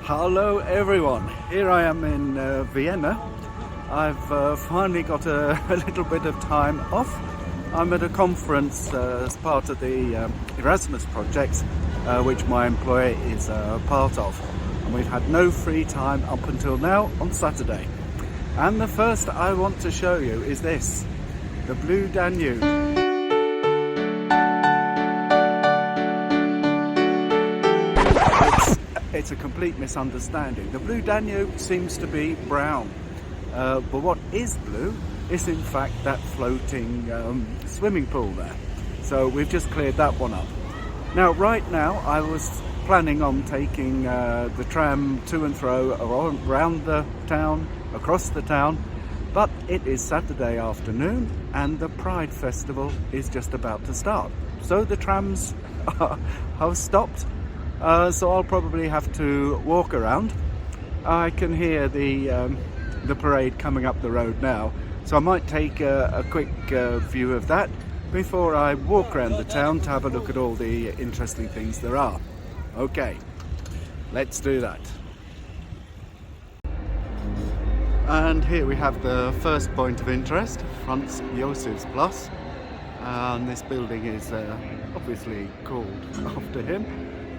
Hello everyone, here I am in Vienna. I've finally got a little bit of time off. I'm at a conference as part of the Erasmus project, which my employer is part of. And we've had no free time up until now on Saturday. And the first I want to show you is this, the Blue Danube. It's a complete misunderstanding. The Blue Danube seems to be brown, but what is blue is in fact that floating swimming pool there. So we've just cleared that one up. Now, right now, I was planning on taking the tram to and fro around the town, across the town, but it is Saturday afternoon and the Pride Festival is just about to start. So the trams have stopped. So I'll probably have to walk around. I can hear the parade coming up the road now, so I might take a quick view of that before I walk around the town to have a look at all the interesting things there are. Okay, let's do that. And here we have the first point of interest, Franz Josef's Plus, and this building is obviously called after him.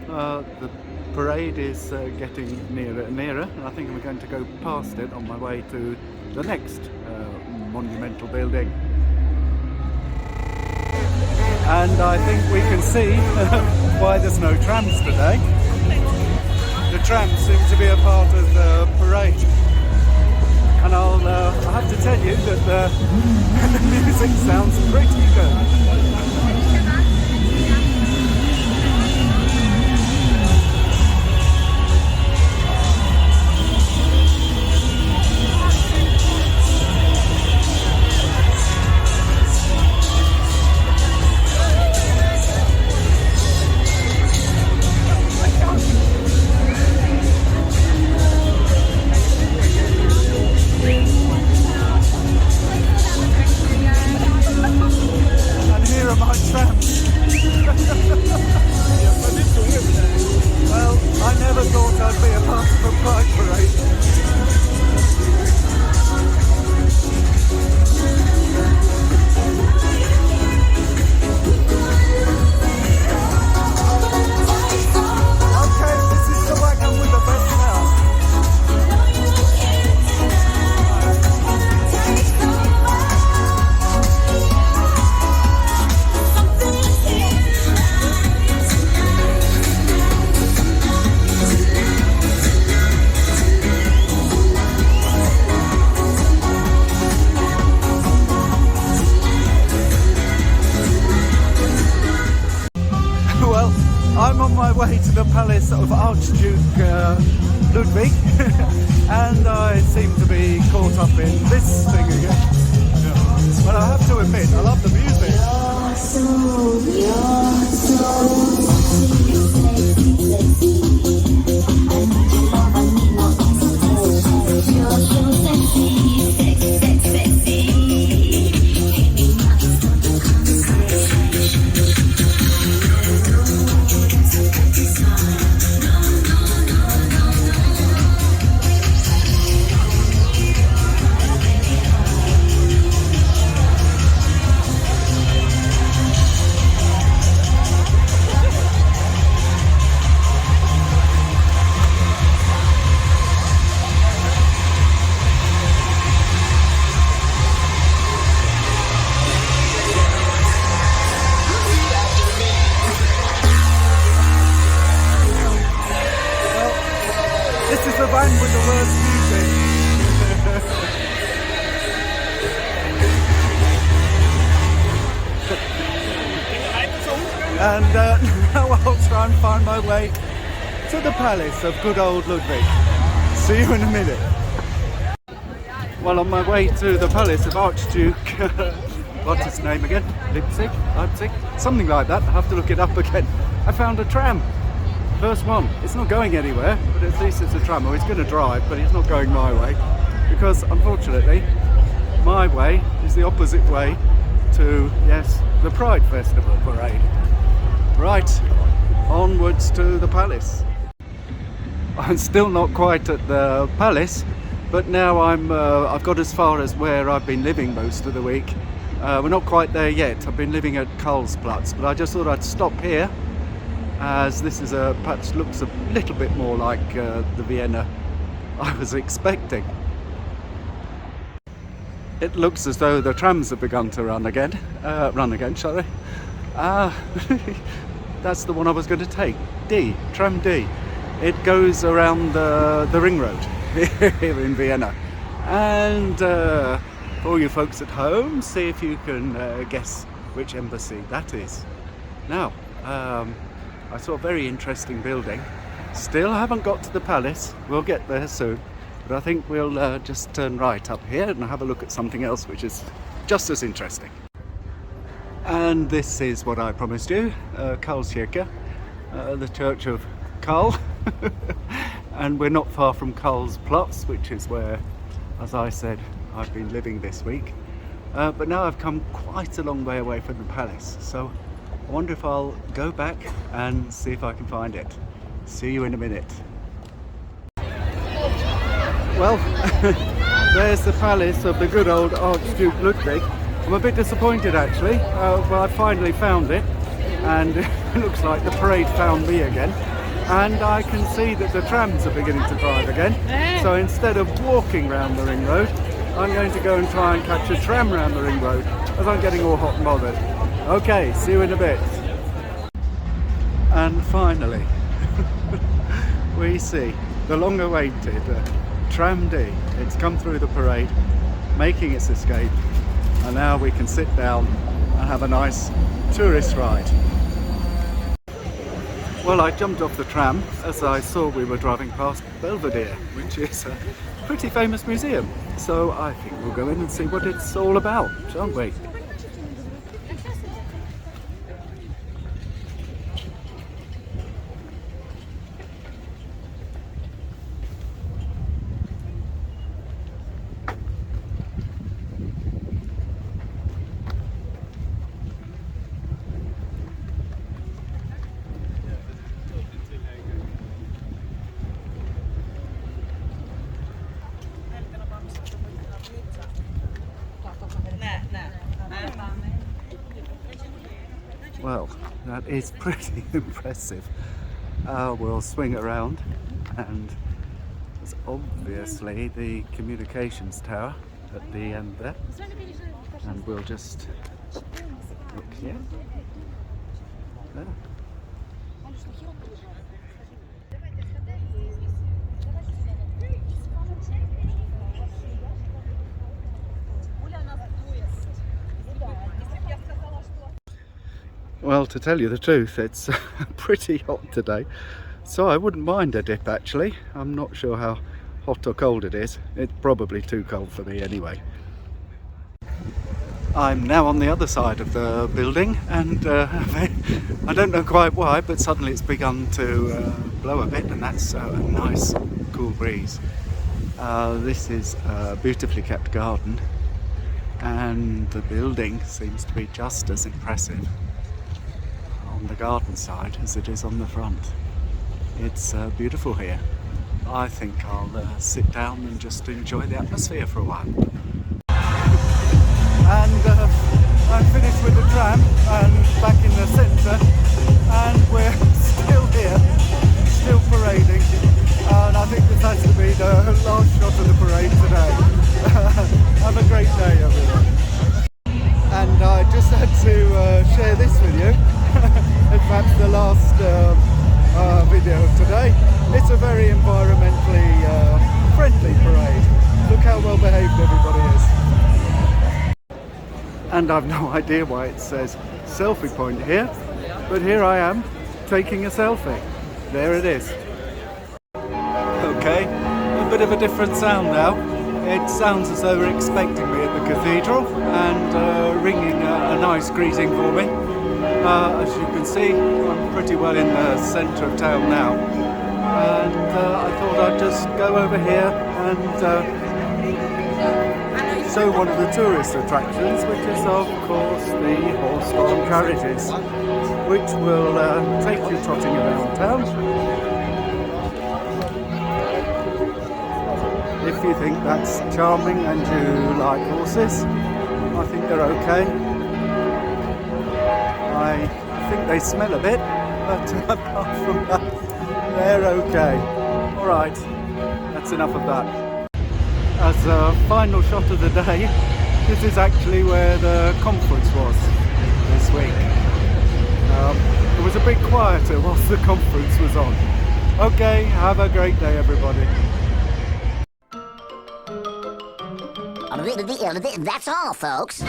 The parade is getting nearer and nearer, and I think I'm going to go past it on my way to the next monumental building. And I think we can see why there's no trams today. The trams seem to be a part of the parade. And I'll have to tell you that the music sounds pretty good. Well, I never thought I'd be a part of a Pride parade. Okay, this is the wagon with the best smell. I'm on my way to the palace of Archduke Ludwig and I seem to be caught up in this thing again. But I have to admit, I love the music. This is the band with the worst music. And now I'll try and find my way to the palace of good old Ludwig. See you in a minute. Well, on my way to the palace of Archduke, what's his name again? Leipzig? Something like that. I have to look it up again. I found a tram. First one. It's not going anywhere, but at least it's a tram. Oh, it's going to drive, but it's not going my way. Because, unfortunately, my way is the opposite way to, yes, the Pride Festival parade. Right, onwards to the palace. I'm still not quite at the palace, but now I've got as far as where I've been living most of the week. We're not quite there yet. I've been living at Karlsplatz, but I just thought I'd stop here, as this is perhaps looks a little bit more like the Vienna I was expecting. It looks as though the trams have begun to run again. Sorry. That's the one I was going to take. Tram D. It goes around the ring road here in Vienna. And for all you folks at home, see if you can guess which embassy that is. Now, I saw a very interesting building. Still haven't got to the palace. We'll get there soon. But I think we'll just turn right up here and have a look at something else which is just as interesting. And this is what I promised you, Karlskirche, the Church of Karl. And we're not far from Karlsplatz, which is where, as I said, I've been living this week. But now I've come quite a long way away from the palace, so I wonder if I'll go back and see if I can find it. See you in a minute. Well, there's the palace of the good old Archduke Ludwig. I'm a bit disappointed actually, but I finally found it, and it looks like the parade found me again. And I can see that the trams are beginning to drive again. So instead of walking round the ring road, I'm going to go and try and catch a tram round the ring road, as I'm getting all hot and bothered. Okay, see you in a bit. And finally, we see the long-awaited Tram D. It's come through the parade, making its escape, and now we can sit down and have a nice tourist ride. Well, I jumped off the tram as I saw we were driving past Belvedere, which is a pretty famous museum. So I think we'll go in and see what it's all about, shan't we? Well, that is pretty impressive. We'll swing around, and there's obviously the communications tower at the end there, and we'll just look here. There. Well, to tell you the truth, it's pretty hot today, so I wouldn't mind a dip actually. I'm not sure how hot or cold it is. It's probably too cold for me anyway. I'm now on the other side of the building, and I don't know quite why, but suddenly it's begun to blow a bit, and that's a nice cool breeze. This is a beautifully kept garden, and the building seems to be just as impressive on the garden side as it is on the front. It's beautiful here. I think I'll sit down and just enjoy the atmosphere for a while. And I'm finished with the tram and back in the centre, and we're still here, still parading, and I think this has to be the last shot of the parade today. Have a great day everyone. And I just had to share this with you. It's perhaps the last video of today. It's a very environmentally friendly parade. Look how well behaved everybody is. And I've no idea why it says selfie point here, but here I am taking a selfie. There it is. Okay, a bit of a different sound now. It sounds as though they're expecting me at the cathedral and ringing a nice greeting for me. As you can see, I'm pretty well in the centre of town now, and I thought I'd just go over here and show one of the tourist attractions, which is of course the horse-drawn carriages, which will take you trotting around town. if you think that's charming and you like horses. I think they're okay. I think they smell a bit, but apart from that, they're okay. Alright, that's enough of that. As a final shot of the day, this is actually where the conference was this week. It was a bit quieter whilst the conference was on. Okay, have a great day everybody. That's all, folks.